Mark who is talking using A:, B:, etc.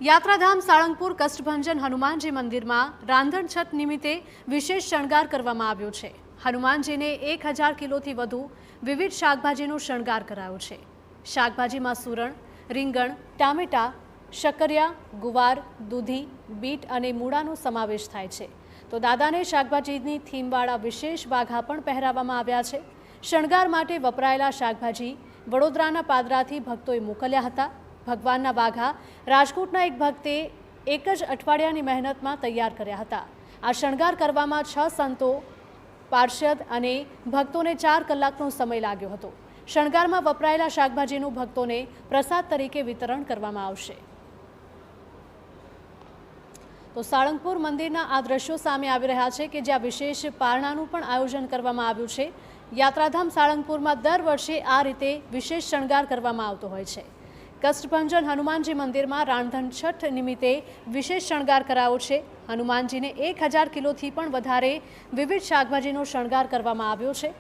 A: યાત્રાધામ સાળંગપુર કષ્ટભંજન હનુમાનજી મંદિરમાં રાંધણ છઠ નિમિત્તે વિશેષ શણગાર કરવામાં આવ્યો છે। હનુમાનજીને 1000 કિલોથી વધુ વિવિધ શાકભાજીનો શણગાર કરાયો છે। શાકભાજીમાં સુરણ, રીંગણ, ટામેટા, શકરિયા, ગુવાર, દૂધી, બીટ અને મૂળાનો સમાવેશ થાય છે। તો દાદાને શાકભાજીની થીમવાળા વિશેષ વાઘા પણ પહેરાવવામાં આવ્યા છે। શણગાર માટે વપરાયેલા શાકભાજી વડોદરાના પાદરાથી ભક્તોએ મોકલ્યા હતા। ભગવાનના વાઘા રાજકોટના એક ભક્તે એક જ અઠવાડિયાની મહેનતમાં તૈયાર કર્યા હતા। આ શણગાર કરવામાં 6 સંતો, પાર્ષદ અને ભક્તોને 4 કલાકનો સમય લાગ્યો હતો। શણગારમાં વપરાયેલા શાકભાજીનું ભક્તોને પ્રસાદ તરીકે વિતરણ કરવામાં આવશે। તો સાળંગપુર મંદિરના આ દ્રશ્યો સામે આવી રહ્યા છે કે જ્યાં વિશેષ પારણાનું પણ આયોજન કરવામાં આવ્યું છે। યાત્રાધામ સાળંગપુરમાં દર વર્ષે આ રીતે વિશેષ શણગાર કરવામાં આવતો હોય છે। કષ્ટભંજન હનુમાનજી મંદિરમાં રાંધણ છઠ નિમિત્તે વિશેષ શણગાર કરાયો છે। હનુમાનજીને 1000 કિલોથી પણ વધારે વિવિધ શાકભાજીનો શણગાર કરવામાં આવ્યો છે।